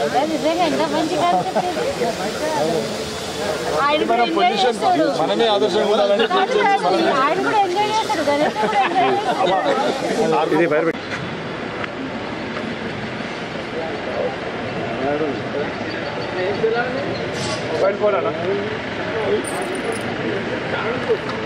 నిజంగా ఎంత మంచి కాన్సెప్ట్ ఆయన కూడా ఎంజాయ్ చేస్తాడు మనమే ఆదర్శంగా ఉండాలని ఆయన కూడా ఎంజాయ్ చేస్తాడు గణేష్ కూడా ఎంజాయ్ చేస్తాడు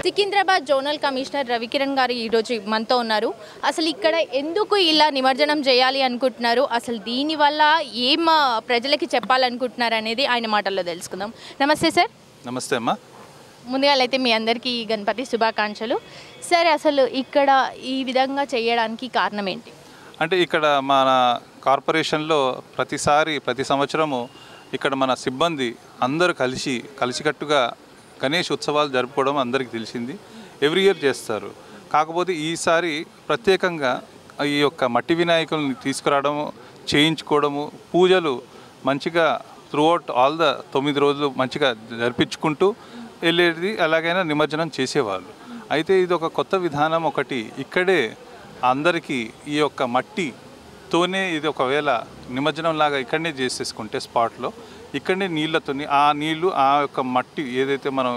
సికింద్రాబాద్ జోనల్ కమిషనర్ రవికిరణ్ గారు ఈరోజు మనతో ఉన్నారు. అసలు ఇక్కడ ఎందుకు ఇలా నిమజ్జనం చేయాలి అనుకుంటున్నారు, అసలు దీనివల్ల ఏం ప్రజలకి చెప్పాలనుకుంటున్నారు అనేది ఆయన మాటల్లో తెలుసుకుందాం. నమస్తే సార్. నమస్తే అమ్మా. ముందుగా అయితే మీ అందరికీ గణపతి శుభాకాంక్షలు. సార్ అసలు ఇక్కడ ఈ విధంగా చేయడానికి కారణం ఏంటి? అంటే ఇక్కడ మన కార్పొరేషన్లో ప్రతి సంవత్సరము ఇక్కడ మన సిబ్బంది అందరూ కలిసికట్టుగా గణేష్ ఉత్సవాలు జరుపుకోవడం అందరికీ తెలిసింది. ఎవ్రీ ఇయర్ చేస్తారు. కాకపోతే ఈసారి ప్రత్యేకంగా ఈ యొక్క మట్టి వినాయకుల్ని తీసుకురావడము, చేయించుకోవడము, పూజలు మంచిగా త్రూఅవుట్ ఆల్ ద 9 రోజులు మంచిగా జరిపించుకుంటూ వెళ్ళేది. అలాగైనా నిమజ్జనం చేసేవాళ్ళు. అయితే ఇది ఒక కొత్త విధానం ఒకటి ఇక్కడే అందరికీ ఈ యొక్క మట్టితోనే ఇది ఒకవేళ నిమజ్జనం లాగా ఇక్కడనే చేసేసుకుంటే స్పాట్లో ఇక్కడనే నీళ్ళతోని ఆ నీళ్ళు ఆ యొక్క మట్టి ఏదైతే మనం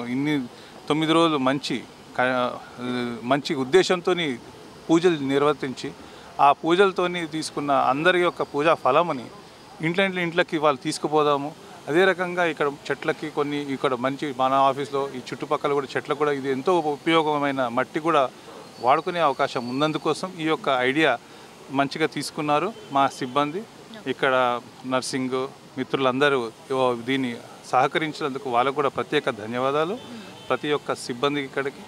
9 రోజులు మంచి ఉద్దేశంతో పూజలు నిర్వర్తించి ఆ పూజలతోని తీసుకున్న అందరి యొక్క పూజా ఫలముని ఇంట్లోకి వాళ్ళు తీసుకుపోదాము. అదే రకంగా ఇక్కడ చెట్లకి కొన్ని ఇక్కడ మంచి మన ఆఫీస్లో ఈ చుట్టుపక్కల కూడా చెట్లకు కూడా ఇది ఎంతో ఉపయోగమైన మట్టి కూడా వాడుకునే అవకాశం ఉన్నందుకోసం ఈ యొక్క ఐడియా మంచిగా తీసుకున్నారు మా సిబ్బంది. ఇక్కడ నర్సింగ్ మిత్రులందరూ దీన్ని సహకరించినందుకు వాళ్ళకు కూడా ప్రత్యేక ధన్యవాదాలు. ప్రతి ఒక్క సిబ్బందికి ఇక్కడికి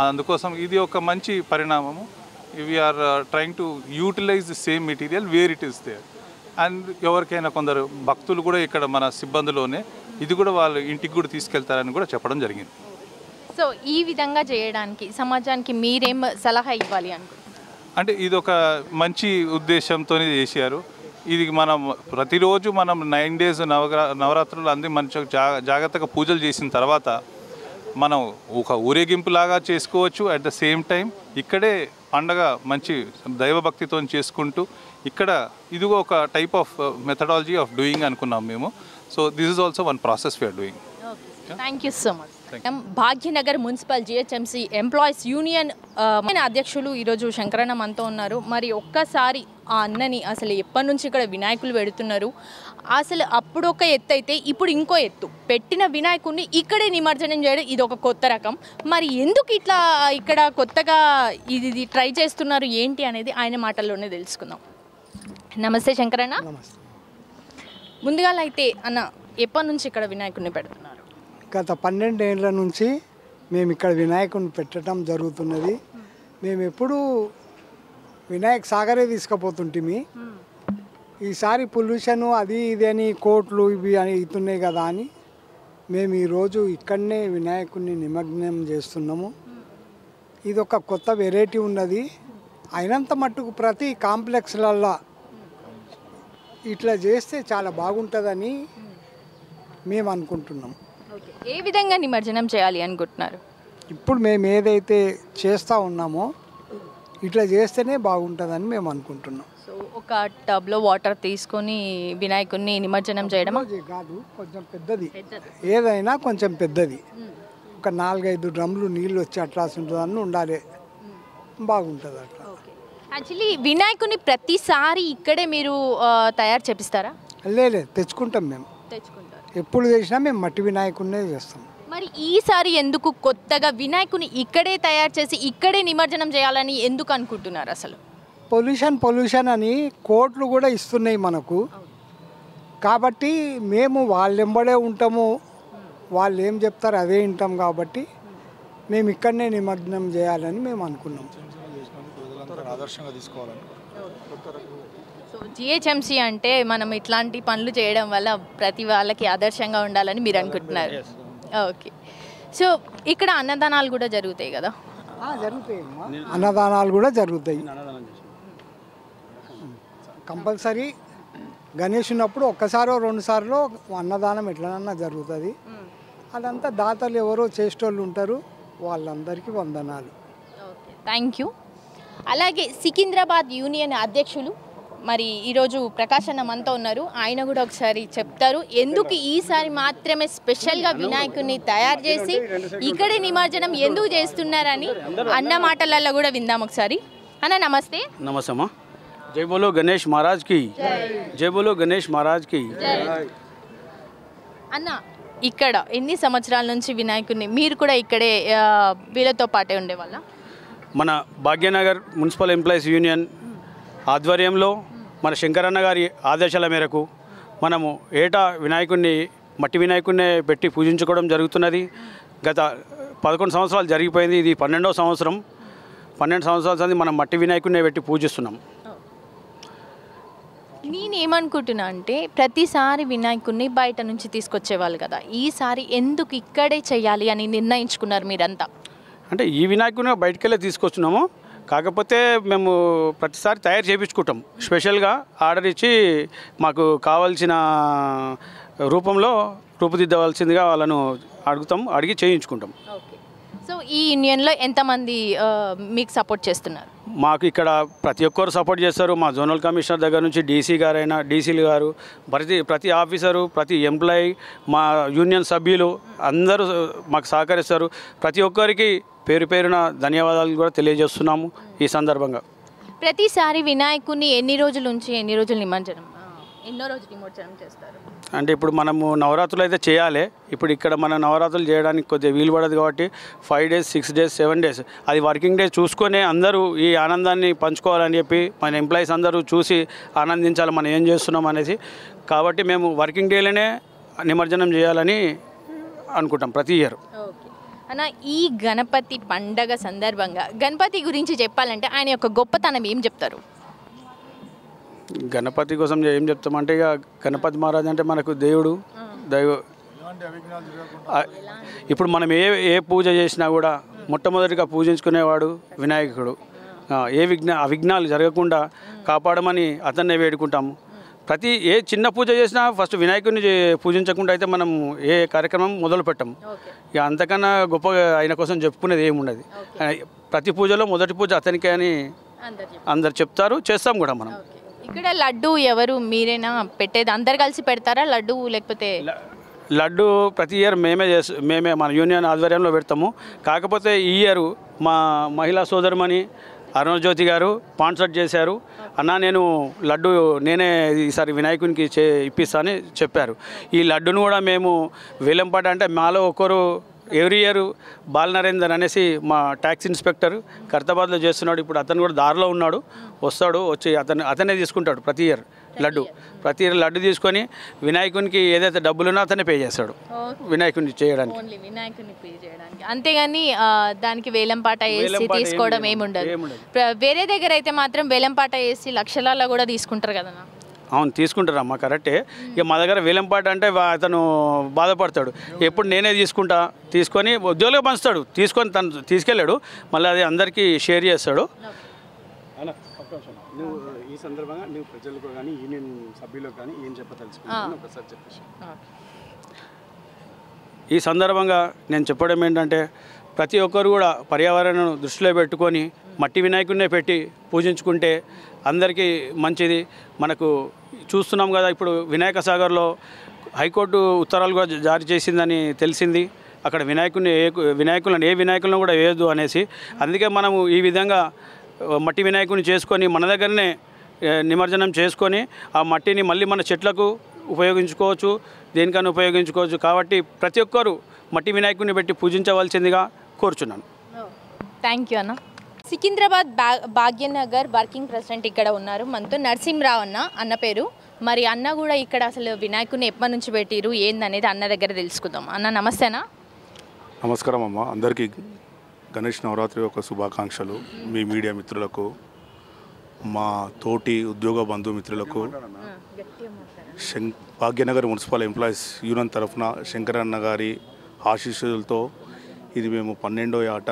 అందుకోసం ఇది ఒక మంచి పరిణామము. We're trying to utilize the same material where it is there. And ఎవరికైనా కొందరు భక్తులు కూడా ఇక్కడ మన సిబ్బందిలోనే ఇది కూడా వాళ్ళు ఇంటికి కూడా తీసుకెళ్తారని కూడా చెప్పడం జరిగింది. సో ఈ విధంగా చేయడానికి సమాజానికి మీరేం సలహా ఇవ్వాలి అనుకుంటున్నారు? అంటే ఇది ఒక మంచి ఉద్దేశంతోనే చేశారు. ఇది మనం ప్రతిరోజు మనం 9 days నవరాత్రులు అంది మంచిగా జాగ్రత్తగా పూజలు చేసిన తర్వాత మనం ఒక ఊరేగింపులాగా చేసుకోవచ్చు. అట్ ద సేమ్ టైం ఇక్కడే పండగ మంచి దైవభక్తితో చేసుకుంటూ ఇక్కడ ఇదిగో ఒక type of methodology of doing అనుకున్నాం మేము. So this is also one process we are doing. Thank you so much. Bhagyanagar municipal GHMC employees union అధ్యక్షులు ఈరోజు శంకరన్న మనతో ఉన్నారు. మరి ఒక్కసారి ఆ అన్నని అసలు ఎప్పటి నుంచి ఇక్కడ వినాయకులు పెడుతున్నారు, అసలు అప్పుడు ఒక ఎత్తు అయితే ఇప్పుడు ఇంకో ఎత్తు పెట్టిన వినాయకుడిని ఇక్కడే నిమజ్జనం చేయడం ఇది ఒక కొత్త రకం. మరి ఎందుకు ఇట్లా ఇక్కడ కొత్తగా ఇది ట్రై చేస్తున్నారు ఏంటి అనేది ఆయన మాటల్లోనే తెలుసుకుందాం. నమస్తే శంకరన్న. ముందుగా అయితే అన్న ఎప్పటి నుంచి ఇక్కడ వినాయకుడిని పెడుతున్నారు? గత 12 ఏళ్ళ నుంచి మేము ఇక్కడ వినాయకుడిని పెట్టడం జరుగుతున్నది. మేము ఎప్పుడూ వినాయక సాగరే తీసుకుపోతుంటిమి. ఈసారి పొల్యూషన్ అది ఇది అని కోట్లు ఇవి అని అవుతున్నాయి కదా అని మేము ఈరోజు ఇక్కడనే వినాయకుడిని నిమగ్నం చేస్తున్నాము. ఇది ఒక కొత్త వెరైటీ ఉన్నది. అయినంత మట్టుకు ప్రతి కాంప్లెక్స్లల్లో ఇట్లా చేస్తే చాలా బాగుంటుందని మేము అనుకుంటున్నాం. ఏ విధంగా నిమజ్జనం చేయాలి అనుకుంటున్నారు? ఇప్పుడు మేము ఏదైతే చేస్తూ ఉన్నామో ఇట్లా చేస్తేనే బాగుంటుందని మేము అనుకుంటున్నాం. సో ఒక టబ్లో వాటర్ తీసుకొని వినాయకుడిని నిమజ్జనం చేయడం కాదు, కొంచెం పెద్దది, ఏదైనా కొంచెం పెద్దది, ఒక 4-5 డ్రమ్లు నీళ్ళు వచ్చి అట్లా ఉంటుందని ఉండాలి, బాగుంటుంది అట్లా. యాక్చువల్లీ వినాయకుడిని ప్రతిసారి ఇక్కడే మీరు తయారు చేపిస్తారా? లేదు, తెచ్చుకుంటాం మేము. తెచ్చుకుంటారు. ఎప్పుడు చేసినా మేము మట్టి వినాయకుడినే చేస్తాం. మరి ఈసారి ఎందుకు కొత్తగా వినాయకుని ఇక్కడే తయారు చేసి ఇక్కడే నిమజ్జనం చేయాలని ఎందుకు అనుకుంటున్నారు? అసలు పొల్యూషన్ అని కోట్లు కూడా ఇస్తున్నాయి మనకు. కాబట్టి మేము వాళ్ళెంబడే ఉంటాము, వాళ్ళు ఏం చెప్తారు అదే వింటాం. కాబట్టి మేము ఇక్కడనే నిమజ్జనం చేయాలని మేము అనుకున్నాం. ఆదర్శంగా తీసుకోవాలని. సో జిహెచ్ఎంసీ అంటే మనం ఇట్లాంటి పనులు చేయడం వల్ల ప్రతి వాళ్ళకి ఆదర్శంగా ఉండాలని మీరు అనుకుంటున్నారు. ఓకే. సో ఇక్కడ అన్నదానాలు కూడా జరుగుతాయి కదా? జరుగుతాయి, అన్నదానాలు కూడా జరుగుతాయి కంపల్సరీ. గణేష్ ఉన్నప్పుడు ఒక్కసారో 2 సార్లు అన్నదానం ఎట్లనన్నా జరుగుతుంది. అదంతా దాతలు ఎవరో చేసేటోళ్ళు ఉంటారు, వాళ్ళందరికీ వందనాలు. Okay, thank you. అలాగే సికింద్రాబాద్ యూనియన్ అధ్యక్షులు మరి ఈరోజు ప్రకాష్ అన్న మనతో ఉన్నారు. ఆయన కూడా ఒకసారి చెప్తారు ఎందుకు ఈసారి మాత్రమే స్పెషల్గా వినాయకుడిని తయారు చేసి ఇక్కడే నిమజ్జనం ఎందుకు చేస్తున్నారని అన్న మాటలలో కూడా విందాం ఒకసారి. అన్న నమస్తే. నమస్తే అమ్మా. జై బోలో గణేష్ మహారాజ్ కి జై బోలో గణేష్ మహారాజ్ కి. అన్న ఇక్కడ ఎన్ని సంవత్సరాల నుంచి వినాయకుడిని మీరు కూడా ఇక్కడే వీళ్ళతో పాటే ఉండేవాళ్ళ? మన భాగ్యనగర్ మున్సిపల్ ఎంప్లాయీస్ యూనియన్ ఆధ్వర్యంలో మన శంకరన్న గారి ఆదేశాల మేరకు మనము ఏటా వినాయకుడిని మట్టి వినాయకుడిని పెట్టి పూజించుకోవడం జరుగుతున్నది. గత 11 సంవత్సరాలు జరిగిపోయింది. ఇది 12వ సంవత్సరం. 12 సంవత్సరాల నుంచి మనం మట్టి వినాయకుడిని పెట్టి పూజిస్తున్నాం. నేనేమనుకుంటున్నా అంటే ప్రతిసారి వినాయకుడిని బయట నుంచి తీసుకొచ్చేవాళ్ళు కదా, ఈసారి ఎందుకు ఇక్కడే చేయాలి అని నిర్ణయించుకున్నారు మీరంతా? అంటే ఈ వినాయకుడిని బయటికి వెళ్ళి తీసుకొచ్చున్నాము. కాకపోతే మేము ప్రతిసారి తయారు చేయించుకుంటాం. స్పెషల్గా ఆర్డర్ ఇచ్చి మాకు కావాల్సిన రూపంలో రూపుదిద్దవలసిందిగా వాళ్ళను అడిగి చేయించుకుంటాం. ఓకే. సో ఈ యూనియన్లో ఎంతమంది మీకు సపోర్ట్ చేస్తున్నారు? మాకు ఇక్కడ ప్రతి ఒక్కరు సపోర్ట్ చేస్తారు. మా జోనల్ కమిషనర్ దగ్గర నుంచి డీసీ గారైనా డీసీలు గారు, ప్రతి ఆఫీసరు, ప్రతి ఎంప్లాయీ, మా యూనియన్ సభ్యులు అందరూ మాకు సహకరిస్తారు. ప్రతి ఒక్కరికి పేరు పేరున ధన్యవాదాలు కూడా తెలియజేస్తున్నాము ఈ సందర్భంగా. ప్రతిసారి వినాయకుడిని ఎన్ని రోజుల నుంచి ఎన్ని రోజులు నిమజ్జనం చేస్తారు? అంటే ఇప్పుడు మనము నవరాత్రులు అయితే చేయాలి. ఇప్పుడు ఇక్కడ మన నవరాత్రులు చేయడానికి కొద్దిగా వీలు పడదు కాబట్టి 5 days 6 days 7 days అది వర్కింగ్ డే చూసుకొని అందరూ ఈ ఆనందాన్ని పంచుకోవాలని చెప్పి మన ఎంప్లాయీస్ అందరూ చూసి ఆనందించాలి మనం ఏం చేస్తున్నాం అనేసి. కాబట్టి మేము వర్కింగ్ డేలోనే నిమజ్జనం చేయాలని అనుకుంటాం ప్రతి ఇయర్. ఓకే అన్న, ఈ గణపతి పండగ సందర్భంగా గణపతి గురించి చెప్పాలంటే ఆయన యొక్క గొప్పతనం ఏం చెప్తారు? గణపతి కోసం ఏం చెప్తామంటే ఇక గణపతి మహారాజ్ అంటే మనకు దేవుడు ఇప్పుడు మనం ఏ పూజ చేసినా కూడా మొట్టమొదటిగా పూజించుకునేవాడు వినాయకుడు. అవిఘ్నాలు జరగకుండా కాపాడమని అతన్నే వేడుకుంటాము. ఏ చిన్న పూజ చేసినా ఫస్ట్ వినాయకుడిని పూజించకుండా అయితే మనం ఏ కార్యక్రమం మొదలు పెట్టాము. ఇక అంతకన్నా గొప్పగా ఆయన కోసం చెప్పుకునేది ఏముండదు. ప్రతి పూజలో మొదటి పూజ అతనికే అని అందరు చెప్తారు, చేస్తాం కూడా మనం. ఇక్కడ లడ్డు ఎవరు మీరేనా పెట్టేది? అందరు కలిసి పెడతారా లడ్డు? లేకపోతే లడ్డు ప్రతి ఇయర్ మేమే మన యూనియన్ ఆధ్వర్యంలో పెడతాము. కాకపోతే ఈ ఇయర్ మా మహిళా సోదరుమణి అరుణజ్యోతి గారు స్పాన్సర్ చేశారు. అన్న నేను లడ్డు నేనే ఈసారి వినాయకునికి ఇప్పిస్తానని చెప్పారు. ఈ లడ్డును కూడా మేము వేలంపాట అంటే మాలో ఒకరు ఎవ్రీ ఇయర్ బాలనరేందర్ అనేసి మా ట్యాక్స్ ఇన్స్పెక్టర్ ఖైరతాబాద్లో చేస్తున్నాడు. ఇప్పుడు అతను కూడా దారిలో ఉన్నాడు, వస్తాడు. వచ్చి అతనే తీసుకుంటాడు ప్రతి ఇయర్ లడ్డు తీసుకొని వినాయకునికి ఏదైతే డబ్బులున్నా అతనే పే చేస్తాడు వినాయకుని చేయడానికి. అంతేగాని దానికి వేలంపాట వేసి తీసుకోవడం ఏముండదు. వేరే దగ్గర అయితే మాత్రం వేలంపాట వేసి లక్షలలో కూడా తీసుకుంటారు కదా. అవును తీసుకుంటారమ్మా, కరెక్టే. ఇక మా దగ్గర వేలంపాట అంటే అతను బాధపడతాడు. ఎప్పుడు నేనే తీసుకొని ఉద్యోగులుగా పంచుతాడు. తీసుకొని తను తీసుకెళ్ళాడు, మళ్ళీ అది అందరికీ షేర్ చేస్తాడు. నువ్వు ఈ సందర్భంగా నువ్వు ప్రజలకు కానీ యూనియన్ సభ్యులకు కానీ ఏం చెప్పదలుచుకున్నాను ఒకసారి చెప్పేసి. ఈ సందర్భంగా నేను చెప్పడం ఏంటంటే ప్రతి ఒక్కరు కూడా పర్యావరణను దృష్టిలో పెట్టుకొని మట్టి వినాయకుడినే పెట్టి పూజించుకుంటే అందరికీ మంచిది. మనకు చూస్తున్నాం కదా, ఇప్పుడు వినాయక సాగర్లో హైకోర్టు ఉత్తర్వులు కూడా జారీ చేసిందని తెలిసింది. అక్కడ వినాయకులను ఏ వినాయకులను కూడా వేయద్దు అనేసి. అందుకే మనము ఈ విధంగా మట్టి వినాయకుని చేసుకొని మన దగ్గరనే నిమజ్జనం చేసుకొని ఆ మట్టిని మళ్ళీ మన చెట్లకు ఉపయోగించుకోవచ్చు, దేనికన్నా ఉపయోగించుకోవచ్చు. కాబట్టి ప్రతి ఒక్కరూ మట్టి వినాయకుని పెట్టి పూజించవలసిందిగా కోరుచున్నాను. థ్యాంక్ యూ అన్న. సికింద్రాబాద్ భాగ్యనగర్ వర్కింగ్ ప్రెసిడెంట్ ఇక్కడ ఉన్నారు మనతో, నరసింహరావు అన్న పేరు. మరి అన్న కూడా ఇక్కడ అసలు వినాయకుని ఎప్పటి నుంచి పెట్టిరు ఏందనేది అన్న దగ్గర తెలుసుకుందాం. అన్న నమస్తేనా? నమస్కారం అమ్మ. అందరికీ గణేష్ నవరాత్రి యొక్క శుభాకాంక్షలు. మీ మీడియా మిత్రులకు, మా తోటి ఉద్యోగ బంధుమిత్రులకు, భాగ్యనగర్ మున్సిపల్ ఎంప్లాయీస్ యూనియన్ తరఫున శంకరన్న గారి ఆశీస్సులతో ఇది మేము 12వ ఆట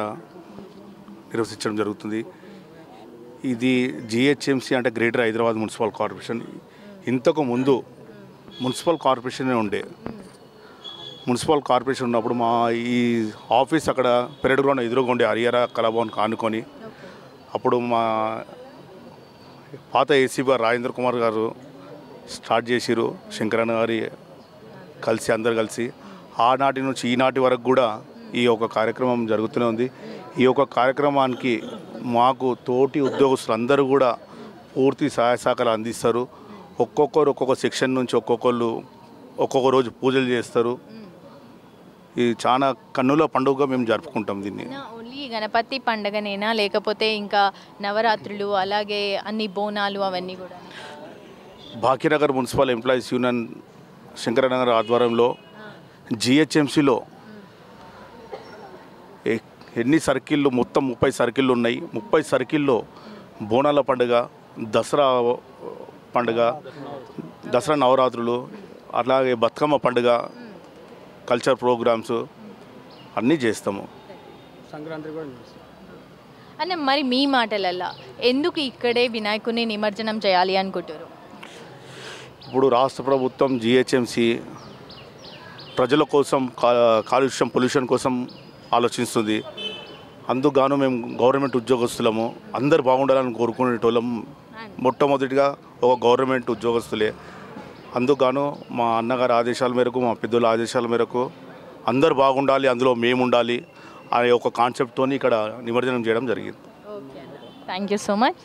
నిర్వహించడం జరుగుతుంది. ఇది జిహెచ్ఎంసి అంటే గ్రేటర్ హైదరాబాద్ మున్సిపల్ కార్పొరేషన్. ఇంతకు ముందు మున్సిపల్ కార్పొరేషనే ఉండే. మున్సిపల్ కార్పొరేషన్ ఉన్నప్పుడు మా ఈ ఆఫీస్ అక్కడ పెరడ్ గ్రౌండ్ ఎదురుగా ఉండే హరిహర కళాభవన్ కానుకొని, అప్పుడు మా పాత ఏసీబీ రాజేంద్ర కుమార్ గారు స్టార్ట్ చేసిరు, శంకరన్న గారి కలిసి అందరు కలిసి ఆనాటి నుంచి ఈనాటి వరకు కూడా ఈ యొక్క కార్యక్రమం జరుగుతూనే ఉంది. ఈ యొక్క కార్యక్రమానికి మాకు తోటి ఉద్యోగస్తులు అందరూ కూడా పూర్తి సహాయ సహకారాలు అందిస్తారు. ఒక్కొక్కరు ఒక్కొక్క సెక్షన్ నుంచి ఒక్కొక్కరు ఒక్కొక్క రోజు పూజలు చేస్తారు. ఇది చాలా కన్నుల పండుగగా మేము జరుపుకుంటాం దీన్ని. ఓన్లీ గణపతి పండగనేనా లేకపోతే ఇంకా నవరాత్రులు అలాగే అన్ని బోనాలు అవన్నీ కూడా? భాగ్యనగర్ మున్సిపల్ ఎంప్లాయీస్ యూనియన్ శంకరనగర్ ఆధ్వర్యంలో జిహెచ్ఎంసీలో ఎన్ని సర్కిళ్ళు, మొత్తం 30 సర్కిళ్ళు ఉన్నాయి. 30 సర్కిల్లో బోనాల పండుగ, దసరా పండుగ, దసరా నవరాత్రులు, అలాగే బతుకమ్మ పండుగ, కల్చర్ ప్రోగ్రామ్స్ అన్నీ చేస్తాము. సంక్రాంతి కూడా చేస్తాం. అన్న మరి మీ మాటలల్లా ఎందుకు ఇక్కడే వినాయకుని నిమజ్జనం చేయాలి అనుకుంటారు? ఇప్పుడు రాష్ట్ర ప్రభుత్వం జిహెచ్ఎంసీ ప్రజల కోసం కాలుష్యం పొల్యూషన్ కోసం ఆలోచిస్తుంది. అందుకుగాను మేము గవర్నమెంట్ ఉద్యోగస్తులము, అందరు బాగుండాలని కోరుకునేటోళ్ళం. మొట్టమొదటిగా ఒక గవర్నమెంట్ ఉద్యోగస్తులే. అందుకుగాను మా అన్నగారి ఆదేశాల మేరకు, మా పెద్దల ఆదేశాల మేరకు అందరు బాగుండాలి, అందులో మేము ఉండాలి అనే ఒక కాన్సెప్ట్తో ఇక్కడ నిమజ్జనం చేయడం జరిగింది. ఓకే అన్న, థ్యాంక్ యూ సో మచ్.